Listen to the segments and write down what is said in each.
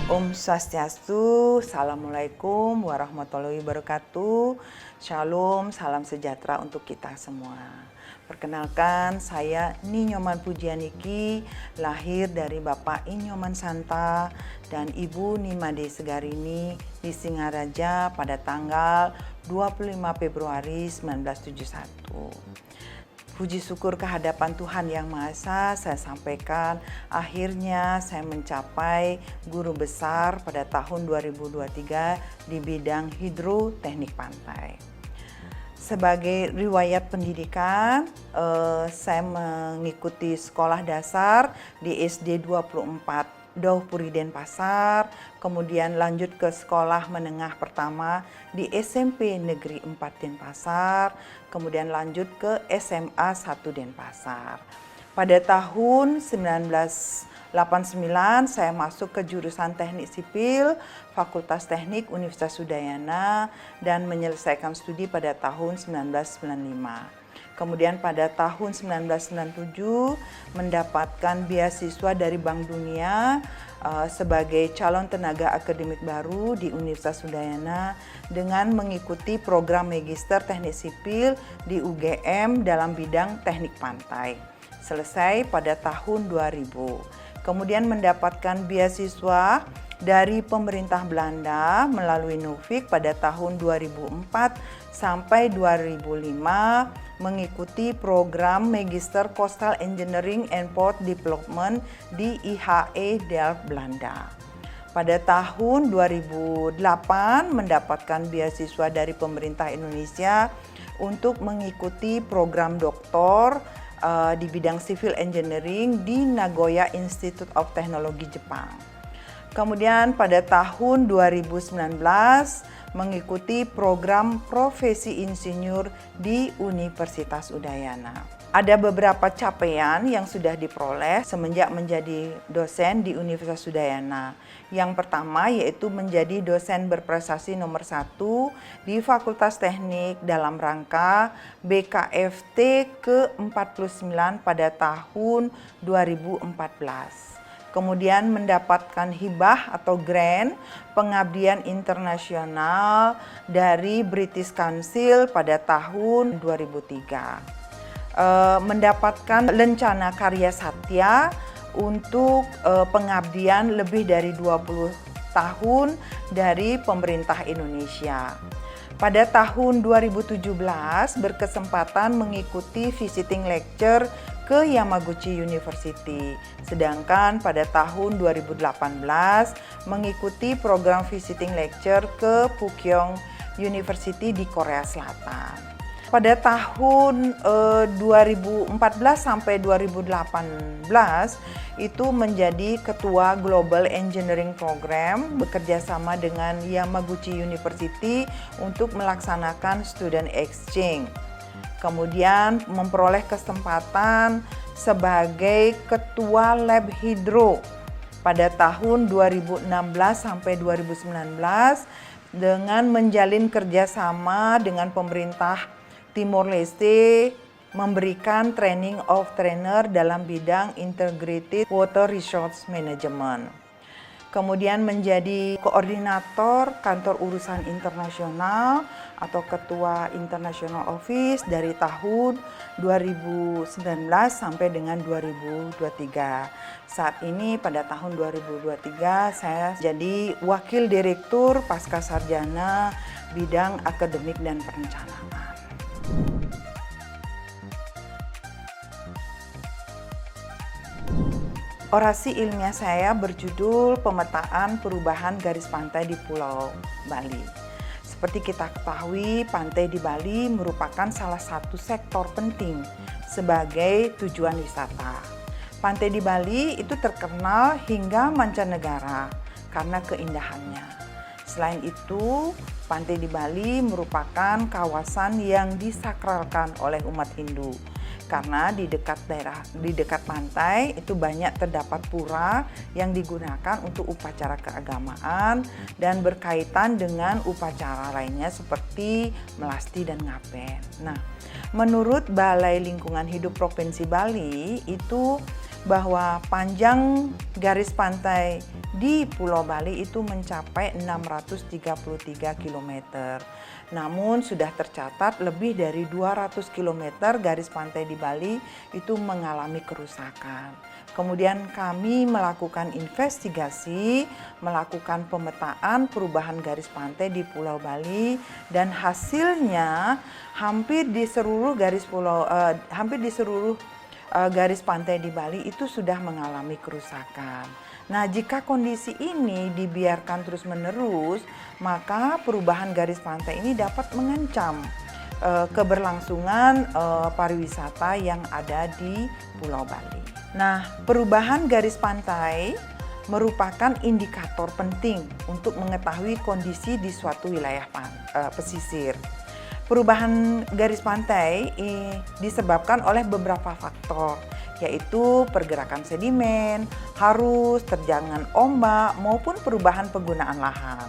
Om Swastiastu, Assalamualaikum warahmatullahi wabarakatuh. Shalom, salam sejahtera untuk kita semua. Perkenalkan, saya Ninyoman Pujianiki, lahir dari Bapak Inyoman Santa dan Ibu Nimade Segarini di Singaraja pada tanggal 25 Februari 1971. Puji syukur kehadapan Tuhan Yang Maha Esa, saya sampaikan akhirnya saya mencapai guru besar pada tahun 2023 di bidang hidroteknik pantai. Sebagai riwayat pendidikan, saya mengikuti sekolah dasar di SD 24 Dauh Puri Denpasar, kemudian lanjut ke sekolah menengah pertama di SMP Negeri 4 Denpasar, kemudian lanjut ke SMA 1 Denpasar. Pada tahun 1989 saya masuk ke jurusan Teknik Sipil Fakultas Teknik Universitas Udayana dan menyelesaikan studi pada tahun 1995. Kemudian pada tahun 1997 mendapatkan beasiswa dari Bank Dunia sebagai calon tenaga akademik baru di Universitas Udayana dengan mengikuti program Magister Teknik Sipil di UGM dalam bidang teknik pantai. Selesai pada tahun 2000. Kemudian mendapatkan beasiswa dari pemerintah Belanda melalui Nuffic pada tahun 2004 sampai 2005 mengikuti program Magister Coastal Engineering and Port Development di IHE Delft, Belanda. Pada tahun 2008 mendapatkan beasiswa dari pemerintah Indonesia untuk mengikuti program doktor di bidang Civil Engineering di Nagoya Institute of Technology, Jepang. Kemudian pada tahun 2019 mengikuti program profesi insinyur di Universitas Udayana. Ada beberapa capaian yang sudah diperoleh semenjak menjadi dosen di Universitas Udayana. Yang pertama yaitu menjadi dosen berprestasi nomor 1 di Fakultas Teknik dalam rangka BKFT ke-49 pada tahun 2014. Kemudian mendapatkan hibah atau grant pengabdian internasional dari British Council pada tahun 2003. Mendapatkan lencana karya satya untuk pengabdian lebih dari 20 tahun dari pemerintah Indonesia. Pada tahun 2017 berkesempatan mengikuti visiting lecture ke Yamaguchi University. Sedangkan pada tahun 2018 mengikuti program visiting lecture ke Pukyong University di Korea Selatan. Pada tahun 2014 sampai 2018 itu menjadi ketua Global Engineering Program bekerjasama dengan Yamaguchi University untuk melaksanakan student exchange. Kemudian memperoleh kesempatan sebagai ketua lab hidro pada tahun 2016 sampai 2019 dengan menjalin kerjasama dengan pemerintah Timor Leste, memberikan training of trainer dalam bidang integrated water resource management. Kemudian menjadi koordinator kantor urusan internasional atau ketua International Office dari tahun 2019 sampai dengan 2023. Saat ini pada tahun 2023 saya jadi wakil direktur pasca sarjana bidang akademik dan perencanaan. Orasi ilmiah saya berjudul Pemetaan Perubahan Garis Pantai di Pulau Bali. Seperti kita ketahui, pantai di Bali merupakan salah satu sektor penting sebagai tujuan wisata. Pantai di Bali itu terkenal hingga mancanegara karena keindahannya. Selain itu, pantai di Bali merupakan kawasan yang disakralkan oleh umat Hindu. Karena di dekat pantai itu banyak terdapat pura yang digunakan untuk upacara keagamaan dan berkaitan dengan upacara lainnya seperti melasti dan ngaben. Nah, menurut Balai Lingkungan Hidup Provinsi Bali itu bahwa panjang garis pantai di Pulau Bali itu mencapai 633 km. Namun sudah tercatat lebih dari 200 km garis pantai di Bali itu mengalami kerusakan. Kemudian kami melakukan investigasi, melakukan pemetaan perubahan garis pantai di Pulau Bali, dan hasilnya hampir di seluruh garis pantai di Bali itu sudah mengalami kerusakan. Nah, jika kondisi ini dibiarkan terus-menerus, maka perubahan garis pantai ini dapat mengancam keberlangsungan pariwisata yang ada di Pulau Bali. Nah, perubahan garis pantai merupakan indikator penting untuk mengetahui kondisi di suatu wilayah pesisir. Perubahan garis pantai disebabkan oleh beberapa faktor, yaitu pergerakan sedimen, arus, terjangan ombak, maupun perubahan penggunaan lahan.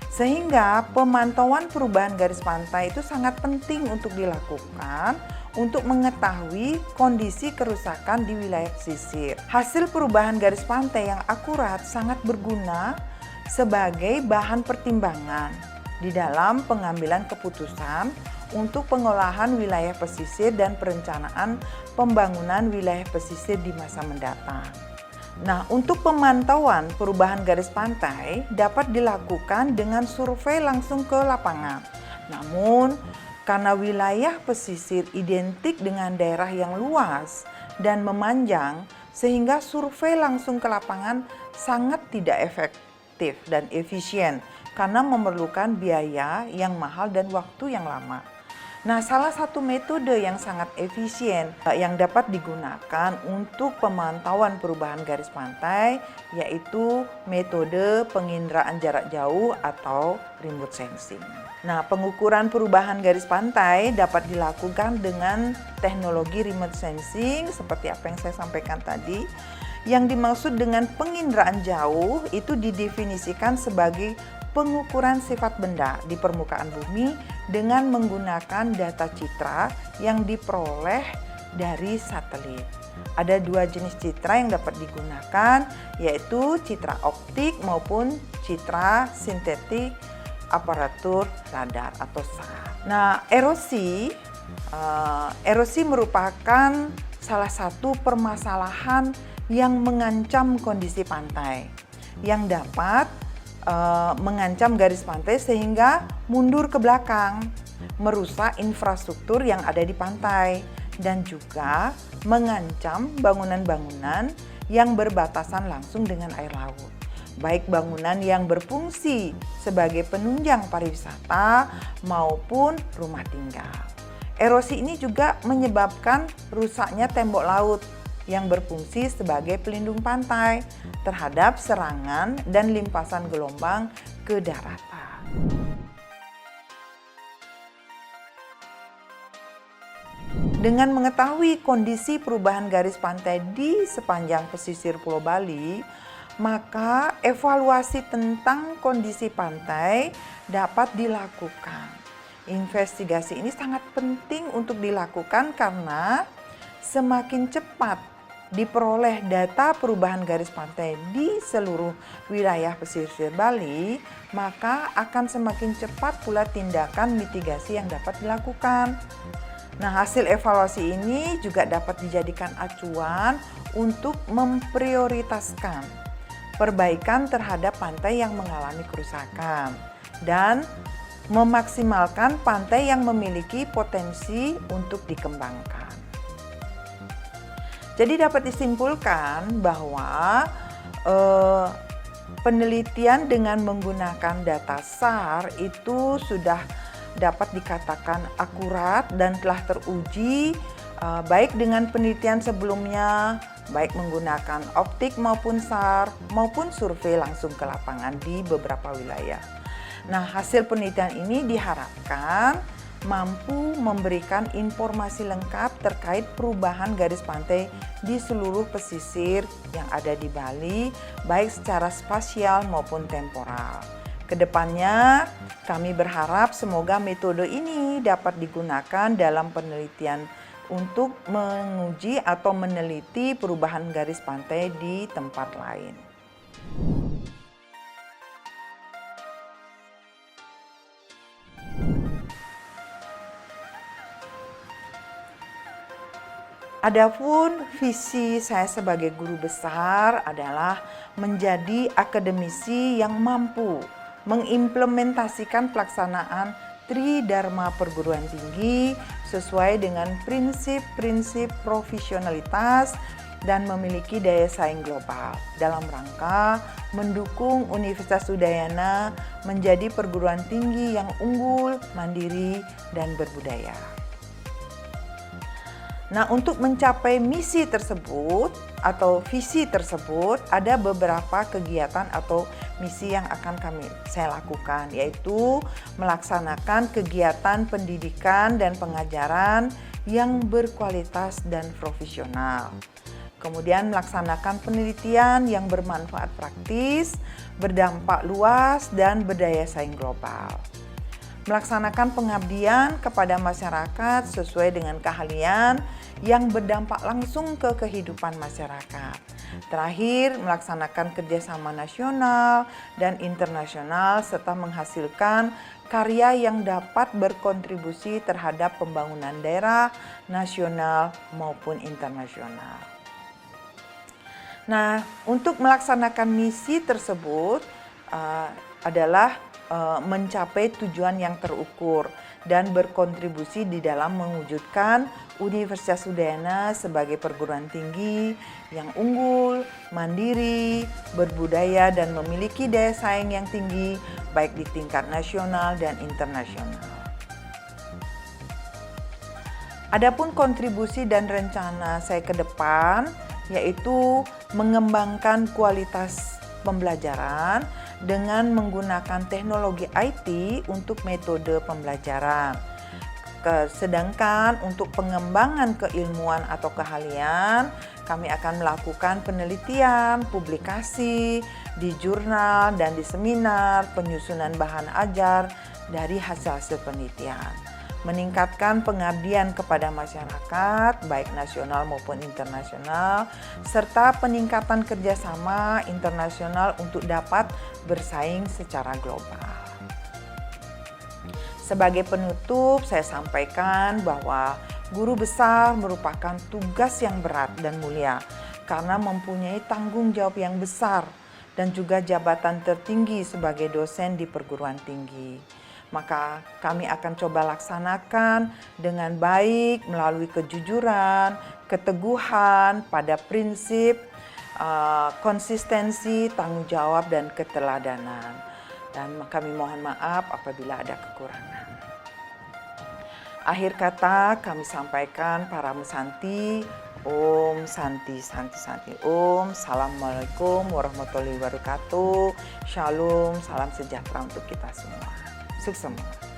Sehingga pemantauan perubahan garis pantai itu sangat penting untuk dilakukan untuk mengetahui kondisi kerusakan di wilayah pesisir. Hasil perubahan garis pantai yang akurat sangat berguna sebagai bahan pertimbangan di dalam pengambilan keputusan untuk pengolahan wilayah pesisir dan perencanaan pembangunan wilayah pesisir di masa mendatang. Nah, untuk pemantauan perubahan garis pantai dapat dilakukan dengan survei langsung ke lapangan. Namun, karena wilayah pesisir identik dengan daerah yang luas dan memanjang, sehingga survei langsung ke lapangan sangat tidak efektif dan efisien karena memerlukan biaya yang mahal dan waktu yang lama. Nah, salah satu metode yang sangat efisien yang dapat digunakan untuk pemantauan perubahan garis pantai yaitu metode penginderaan jarak jauh atau remote sensing. Nah, pengukuran perubahan garis pantai dapat dilakukan dengan teknologi remote sensing seperti apa yang saya sampaikan tadi. Yang dimaksud dengan penginderaan jauh itu didefinisikan sebagai pengukuran sifat benda di permukaan bumi dengan menggunakan data citra yang diperoleh dari satelit. Ada dua jenis citra yang dapat digunakan, yaitu citra optik maupun citra sintetik aparatur radar atau SAR. Nah, erosi merupakan salah satu permasalahan yang mengancam kondisi pantai, yang dapat mengancam garis pantai sehingga mundur ke belakang, merusak infrastruktur yang ada di pantai, dan juga mengancam bangunan-bangunan yang berbatasan langsung dengan air laut, baik bangunan yang berfungsi sebagai penunjang pariwisata maupun rumah tinggal. Erosi ini juga menyebabkan rusaknya tembok laut yang berfungsi sebagai pelindung pantai terhadap serangan dan limpasan gelombang ke daratan. Dengan mengetahui kondisi perubahan garis pantai di sepanjang pesisir Pulau Bali, maka evaluasi tentang kondisi pantai dapat dilakukan. Investigasi ini sangat penting untuk dilakukan karena semakin cepat diperoleh data perubahan garis pantai di seluruh wilayah pesisir Bali, maka akan semakin cepat pula tindakan mitigasi yang dapat dilakukan. Nah, hasil evaluasi ini juga dapat dijadikan acuan untuk memprioritaskan perbaikan terhadap pantai yang mengalami kerusakan dan memaksimalkan pantai yang memiliki potensi untuk dikembangkan. Jadi dapat disimpulkan bahwa penelitian dengan menggunakan data SAR itu sudah dapat dikatakan akurat dan telah teruji baik dengan penelitian sebelumnya, baik menggunakan optik maupun SAR maupun survei langsung ke lapangan di beberapa wilayah. Nah, hasil penelitian ini diharapkan mampu memberikan informasi lengkap terkait perubahan garis pantai di seluruh pesisir yang ada di Bali, baik secara spasial maupun temporal. Kedepannya, kami berharap semoga metode ini dapat digunakan dalam penelitian untuk menguji atau meneliti perubahan garis pantai di tempat lain. Adapun visi saya sebagai guru besar adalah menjadi akademisi yang mampu mengimplementasikan pelaksanaan Tridharma perguruan tinggi sesuai dengan prinsip-prinsip profesionalitas dan memiliki daya saing global dalam rangka mendukung Universitas Udayana menjadi perguruan tinggi yang unggul, mandiri, dan berbudaya. Nah, untuk mencapai misi tersebut atau visi tersebut, ada beberapa kegiatan atau misi yang akan saya lakukan, yaitu melaksanakan kegiatan pendidikan dan pengajaran yang berkualitas dan profesional. Kemudian melaksanakan penelitian yang bermanfaat praktis, berdampak luas, dan berdaya saing global. Melaksanakan pengabdian kepada masyarakat sesuai dengan keahlian yang berdampak langsung ke kehidupan masyarakat. Terakhir, melaksanakan kerjasama nasional dan internasional serta menghasilkan karya yang dapat berkontribusi terhadap pembangunan daerah, nasional maupun internasional. Nah, untuk melaksanakan misi tersebut adalah mencapai tujuan yang terukur dan berkontribusi di dalam mewujudkan Universitas Udayana sebagai perguruan tinggi yang unggul, mandiri, berbudaya, dan memiliki daya saing yang tinggi baik di tingkat nasional dan internasional. Adapun kontribusi dan rencana saya ke depan yaitu mengembangkan kualitas pembelajaran dengan menggunakan teknologi IT untuk metode pembelajaran. Sedangkan untuk pengembangan keilmuan atau keahlian, kami akan melakukan penelitian, publikasi di jurnal dan di seminar, penyusunan bahan ajar dari hasil-hasil penelitian. Meningkatkan pengabdian kepada masyarakat, baik nasional maupun internasional, serta peningkatan kerjasama internasional untuk dapat bersaing secara global. Sebagai penutup, saya sampaikan bahwa guru besar merupakan tugas yang berat dan mulia karena mempunyai tanggung jawab yang besar dan juga jabatan tertinggi sebagai dosen di perguruan tinggi. Maka kami akan coba laksanakan dengan baik melalui kejujuran, keteguhan pada prinsip, konsistensi, tanggung jawab, dan keteladanan. Dan kami mohon maaf apabila ada kekurangan. Akhir kata kami sampaikan para mesanti, Om Santi Santi Santi Om. Assalamualaikum warahmatullahi wabarakatuh. Shalom, salam sejahtera untuk kita semua. Sukses semua.